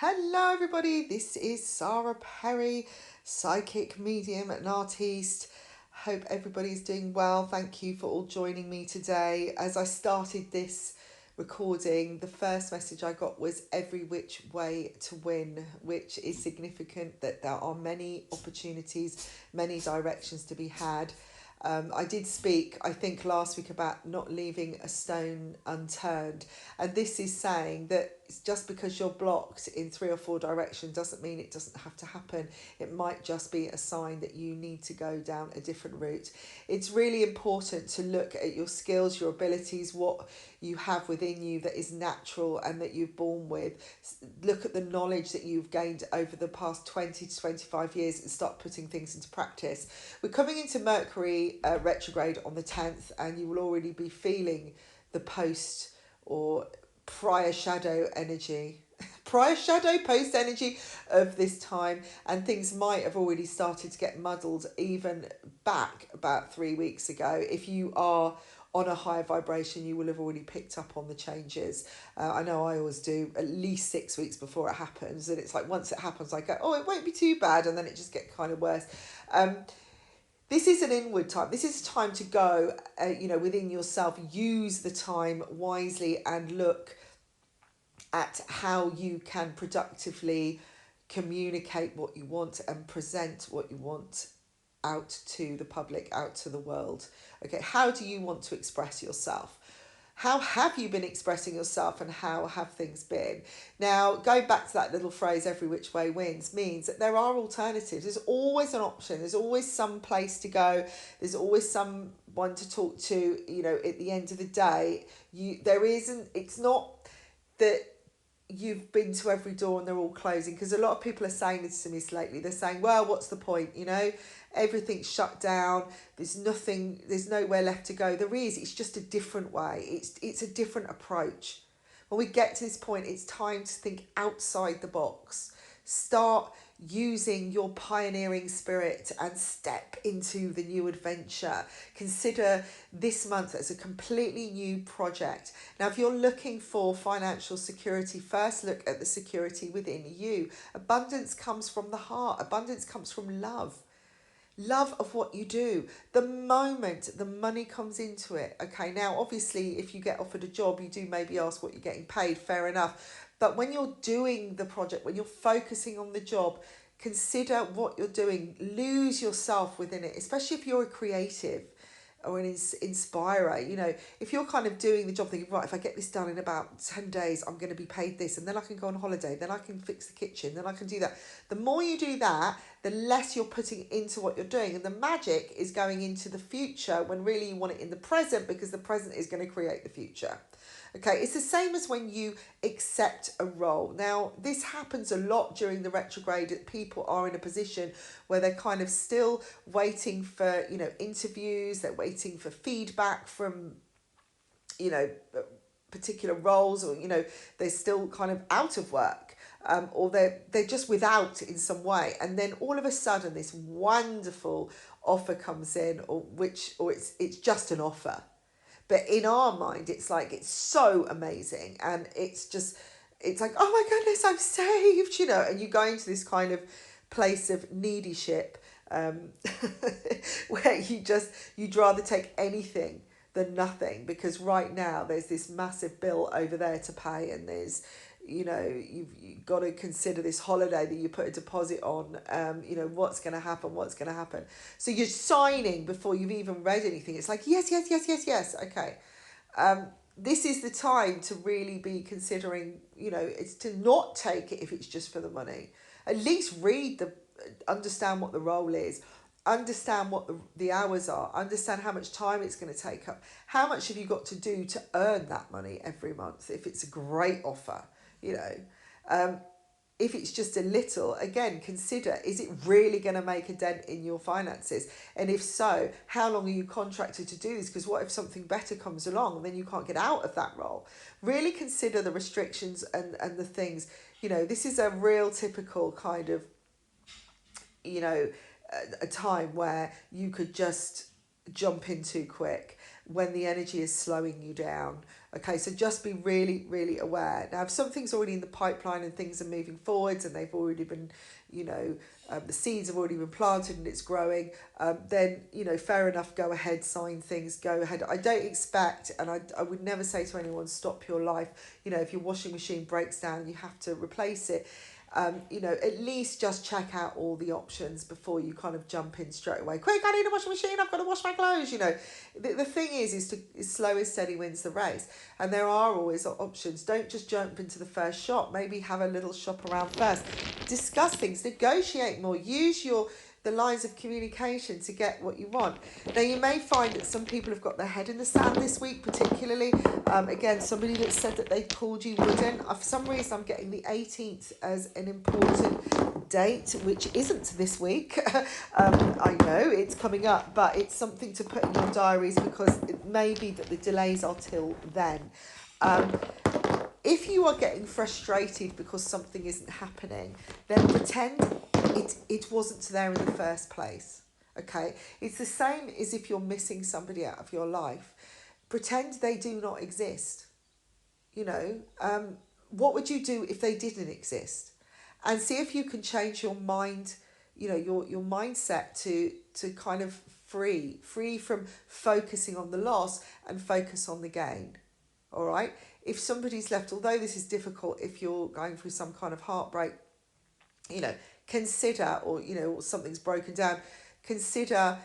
Hello, everybody. This is Sara Perry, psychic medium and artiste. Hope everybody's doing well. Thank you for all joining me today. As I started this recording, the first message I got was every which way to win, which is significant that there are many opportunities, many directions to be had. I did speak, I think, last week about not leaving a stone unturned. And this is saying that just because you're blocked in 3 or 4 directions doesn't mean it doesn't have to happen. It might just be a sign that you need to go down a different route. It's really important to look at your skills, your abilities, what you have within you that is natural and that you're born with. Look at the knowledge that you've gained over the past 20 to 25 years and start putting things into practice. We're coming into Mercury retrograde on the 10th, and you will already be feeling the post or prior shadow energy. Prior shadow, post energy of this time, and things might have already started to get muddled even back about 3 weeks ago. If you are on a higher vibration, you will have already picked up on the changes. I know I always do at least 6 weeks before it happens, and it's like once it happens I go, oh, it won't be too bad, and then it just gets kind of worse. This is an inward time. This is a time to go within yourself. Use the time wisely and look at how you can productively communicate what you want and present what you want out to the public, out to the world. Okay, how do you want to express yourself? How have you been expressing yourself, and how have things been? Now, going back to that little phrase, every which way wins, means that there are alternatives. There's always an option. There's always some place to go. There's always someone to talk to. At the end of the day, it's not that you've been to every door and they're all closing, because a lot of people are saying this to me lately. They're saying, well, what's the point? Everything's shut down. There's nowhere left to go. There is. It's just a different way. It's a different approach. When we get to this point, it's time to think outside the box. Start using your pioneering spirit and step into the new adventure. Consider this month as a completely new project. Now, if you're looking for financial security, first look at the security within you. Abundance comes from the heart. Abundance comes from love. Love of what you do. The moment the money comes into it. Okay, now obviously if you get offered a job, you do maybe ask what you're getting paid, fair enough. But when you're doing the project, when you're focusing on the job, consider what you're doing. Lose yourself within it, especially if you're a creative or an inspirer. If you're kind of doing the job thinking, right, if I get this done in about 10 days, I'm going to be paid this, and then I can go on holiday, then I can fix the kitchen, then I can do that. The more you do that, the less you're putting into what you're doing, and the magic is going into the future when really you want it in the present, because the present is going to create the future. Okay, it's the same as when you accept a role. Now, this happens a lot during the retrograde. People are in a position where they're kind of still waiting for, interviews. They're waiting for feedback from, particular roles, or, they're still kind of out of work. Or they're just without in some way, and then all of a sudden this wonderful offer comes in, or it's just an offer. But in our mind, it's like, it's so amazing. And it's like, oh my goodness, I'm saved, and you go into this kind of place of needyship, where you'd rather take anything than nothing, because right now there's this massive bill over there to pay, and there's, you've got to consider this holiday that you put a deposit on, what's going to happen. So you're signing before you've even read anything. It's like, yes. Okay. This is the time to really be considering, it's to not take it if it's just for the money. At least understand what the role is. Understand what the hours are. Understand how much time it's going to take up. How much have you got to do to earn that money every month if it's a great offer? If it's just a little, again, consider, is it really going to make a dent in your finances? And if so, how long are you contracted to do this? Because what if something better comes along and then you can't get out of that role? Really consider the restrictions and the things. This is a real typical kind of, a time where you could just jump in too quick. when the energy is slowing you down. Okay, so just be really, really aware. Now, if something's already in the pipeline and things are moving forwards and they've already been, the seeds have already been planted and it's growing, then, fair enough, go ahead, sign things, go ahead. I don't expect, and I would never say to anyone, stop your life. If your washing machine breaks down, you have to replace it. At least just check out all the options before you kind of jump in straight away. Quick, I need a washing machine, I've got to wash my clothes. The thing is slow and steady wins the race. And there are always options. Don't just jump into the first shop. Maybe have a little shop around first. Discuss things, negotiate more, use the lines of communication to get what you want. Now, you may find that some people have got their head in the sand this week, particularly. Again, somebody that said that they called you wouldn't. For some reason, I'm getting the 18th as an important date, which isn't this week. I know it's coming up, but it's something to put in your diaries because it may be that the delays are till then. If you are getting frustrated because something isn't happening, then pretend it wasn't there in the first place. Okay? It's the same as if you're missing somebody out of your life. Pretend they do not exist. What would you do if they didn't exist? And see if you can change your mind, your mindset to kind of free from focusing on the loss and focus on the gain. All right? If somebody's left, although this is difficult if you're going through some kind of heartbreak, consider, or something's broken down, consider,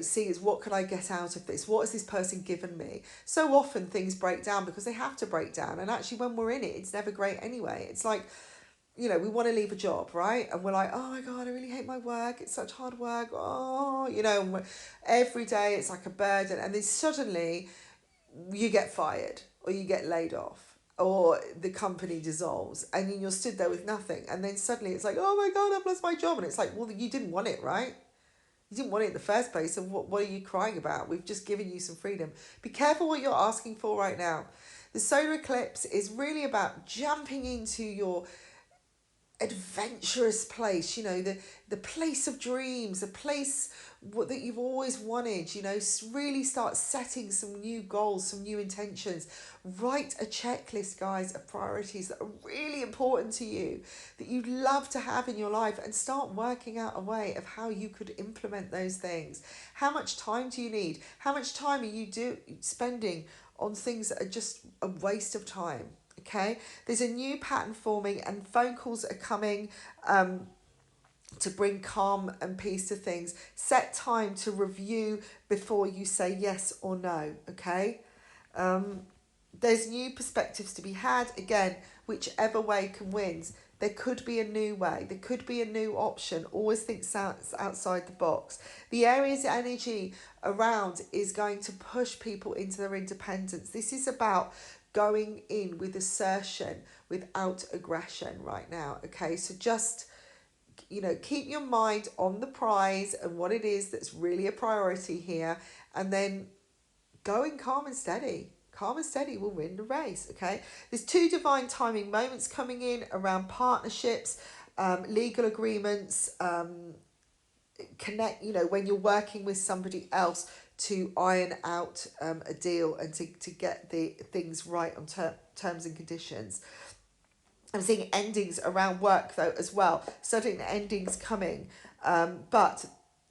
seeing as what can I get out of this? What has this person given me? So often things break down because they have to break down. And actually when we're in it, it's never great anyway. It's like, we want to leave a job, right? And we're like, oh my God, I really hate my work. It's such hard work. Oh, and every day it's like a burden. And then suddenly you get fired or you get laid off or the company dissolves and then you're stood there with nothing. And then suddenly it's like, oh my God, I've lost my job. And it's like, well, you didn't want it, right? You didn't want it in the first place. So what are you crying about? We've just given you some freedom. Be careful what you're asking for right now. The solar eclipse is really about jumping into your adventurous place, the place of dreams, the place that you've always wanted, really start setting some new goals, some new intentions. Write a checklist, guys, of priorities that are really important to you, that you'd love to have in your life, and start working out a way of how you could implement those things. How much time do you need? How much time are you spending on things that are just a waste of time? Okay, there's a new pattern forming and phone calls are coming to bring calm and peace to things. Set time to review before you say yes or no, okay? There's new perspectives to be had. Again, whichever way can win. There could be a new way. There could be a new option. Always think outside the box. The Aries energy around is going to push people into their independence. This is about going in with assertion without aggression right now. Okay, so just, keep your mind on the prize and what it is that's really a priority here, and then going calm and steady. Calm and steady will win the race. Okay, there's 2 divine timing moments coming in around partnerships, legal agreements, connect, when you're working with somebody else to iron out a deal and to get the things right on terms and conditions. I'm seeing endings around work though as well. Sudden endings coming, but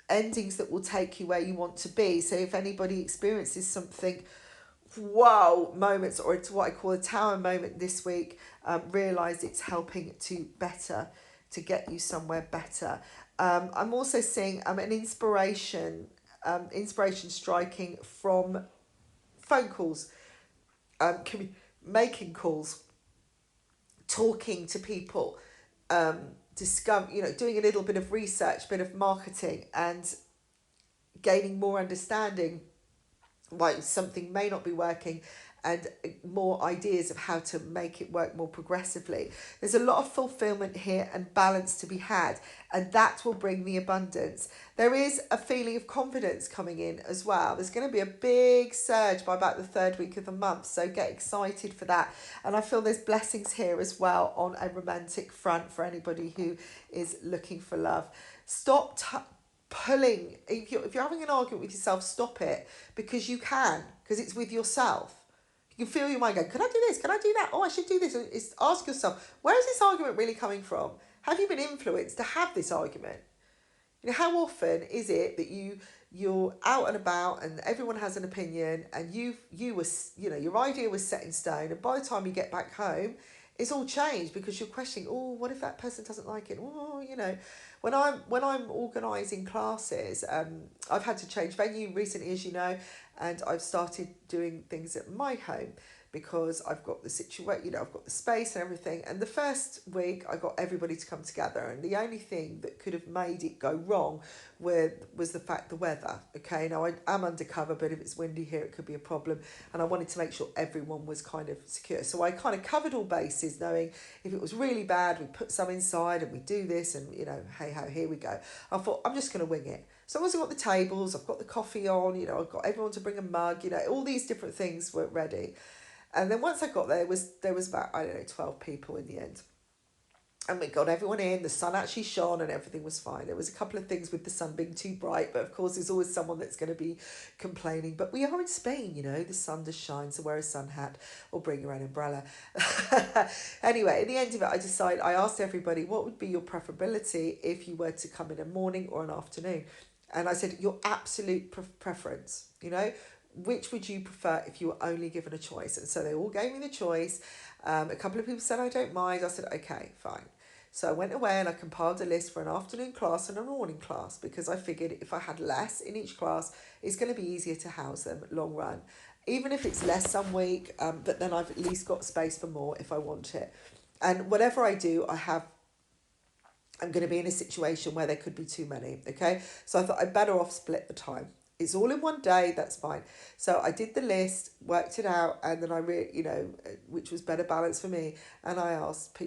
endings that will take you where you want to be. So if anybody experiences something, wow moments, or it's what I call a tower moment this week, realise it's helping to get you somewhere better. I'm also seeing an inspiration striking from phone calls, making calls, talking to people, doing a little bit of research, bit of marketing, and gaining more understanding why something may not be working, and more ideas of how to make it work more progressively. There's a lot of fulfillment here and balance to be had, and that will bring the abundance. There is a feeling of confidence coming in as well. There's going to be a big surge by about the 3rd week of the month, so get excited for that. And I feel there's blessings here as well on a romantic front for anybody who is looking for love. Stop pulling, if you're having an argument with yourself, stop it, because you can, because it's with yourself. You can feel your mind going, can I do this? Can I do that? Oh, I should do this. It's, ask yourself, where is this argument really coming from? Have you been influenced to have this argument? You know, how often is it that you're out and about and everyone has an opinion, and you was, you know, your idea was set in stone, and by the time you get back home, it's all changed because you're questioning, oh, what if that person doesn't like it? Oh, you know, when I'm organising classes, I've had to change venue recently, as you know, and I've started doing things at my home because I've got the situation, you know, I've got the space and everything. And the first week I got everybody to come together, and the only thing that could have made it go wrong was the fact the weather. Okay, now I am undercover, but if it's windy here, it could be a problem. And I wanted to make sure everyone was kind of secure. So I kind of covered all bases, knowing if it was really bad, we put some inside and we do this, and you know, hey ho, here we go. I thought I'm just going to wing it. So once I've got the tables, I've got the coffee on, you know, I've got everyone to bring a mug, you know, all these different things were ready. And then once I got there was about, I don't know, 12 people in the end. And we got everyone in, the sun actually shone and everything was fine. There was a couple of things with the sun being too bright, but of course there's always someone that's going to be complaining. But we are in Spain, you know, the sun does shine, so wear a sun hat or bring your own umbrella. Anyway, at the end of it, I asked everybody, what would be your preferability if you were to come in a morning or an afternoon? And I said, your absolute preference, you know, which would you prefer if you were only given a choice? And so they all gave me the choice. A couple of people said, I don't mind. I said, okay, fine. So I went away and I compiled a list for an afternoon class and a morning class, because I figured if I had less in each class, it's going to be easier to house them long run. Even if it's less some week, but then I've at least got space for more if I want it. And whatever I do, I'm going to be in a situation where there could be too many, okay? So I thought I'd better off split the time. It's all in one day, that's fine. So I did the list, worked it out, and then which was better balance for me. And I asked,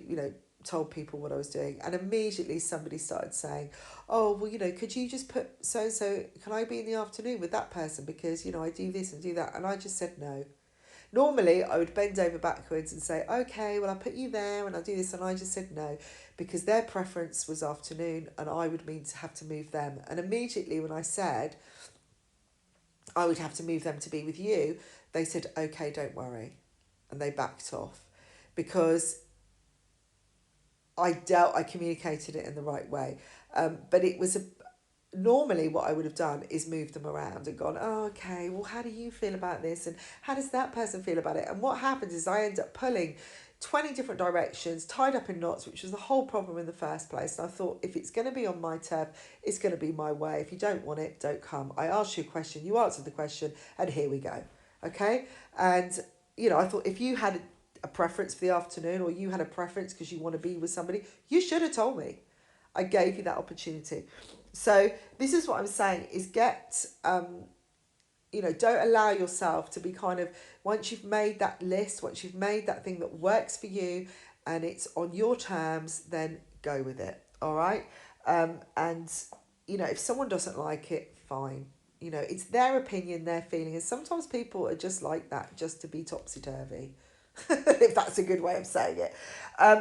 told people what I was doing. And immediately somebody started saying, oh, well, you know, could you just put so-and-so, can I be in the afternoon with that person? Because, you know, I do this and do that. And I just said no. Normally, I would bend over backwards and say, okay, well, I'll put you there and I'll do this. And I just said no, because their preference was afternoon and I would mean to have to move them. And immediately when I said I would have to move them to be with you, they said, okay, don't worry. And they backed off, because I communicated it in the right way. But it was normally what I would have done is moved them around and gone, oh, okay, well, how do you feel about this? And how does that person feel about it? And what happens is I end up pulling 20 different directions, tied up in knots, which was the whole problem in the first place. And I thought, if it's going to be on my turf, it's going to be my way. If you don't want it, don't come. I asked you a question, you answered the question, and here we go. Okay? And, you know, I thought if you had a preference for the afternoon, or you had a preference because you want to be with somebody, you should have told me. I gave you that opportunity. So this is what I'm saying, is don't allow yourself to be kind of, once you've made that list, once you've made that thing that works for you and it's on your terms, then go with it. All right. And, you know, if someone doesn't like it, fine. You know, it's their opinion, their feeling. And sometimes people are just like that, just to be topsy-turvy. If that's a good way of saying it.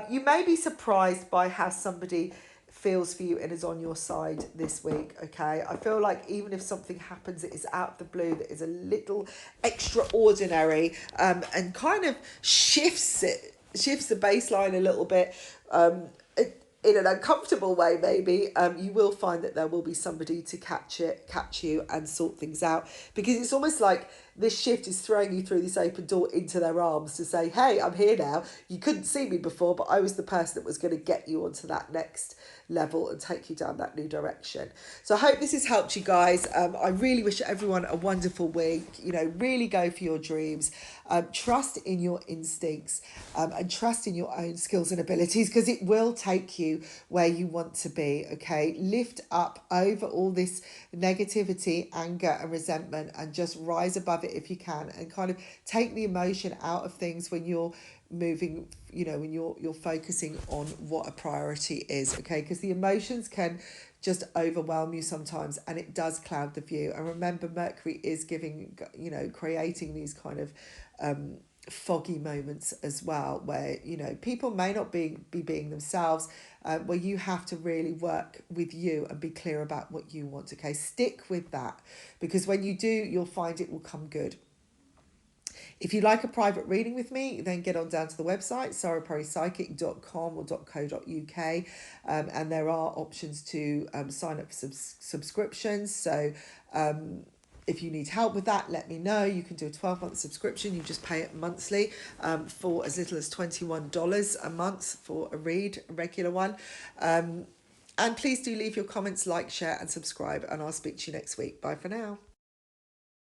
You may be surprised by how somebody feels for you and is on your side this week, okay? I feel like even if something happens that is out of the blue, that is a little extraordinary, and kind of shifts the baseline a little bit, in an uncomfortable way maybe, you will find that there will be somebody to catch you and sort things out, because it's almost like this shift is throwing you through this open door into their arms to say, hey, I'm here now. You couldn't see me before, but I was the person that was going to get you onto that next level and take you down that new direction. So I hope this has helped you guys. I really wish everyone a wonderful week. You know, really go for your dreams. Trust in your instincts, and trust in your own skills and abilities, because it will take you where you want to be, okay? Lift up over all this negativity, anger and resentment, and just rise above it if you can, and kind of take the emotion out of things when you're moving, you know, when you're focusing on what a priority is, okay? Because the emotions can just overwhelm you sometimes, and it does cloud the view. And remember, Mercury is giving, you know, creating these kind of foggy moments as well, where people may not be being themselves, where you have to really work with you and be clear about what you want. Okay, stick with that, because when you do, you'll find it will come good. If you'd like a private reading with me, then get on down to the website, saraperrypsychic.com or .co.uk, and there are options to sign up for subscriptions. So if you need help with that, let me know. You can do a 12-month subscription. You just pay it monthly for as little as $21 a month for a regular one. And please do leave your comments, like, share and subscribe, and I'll speak to you next week. Bye for now.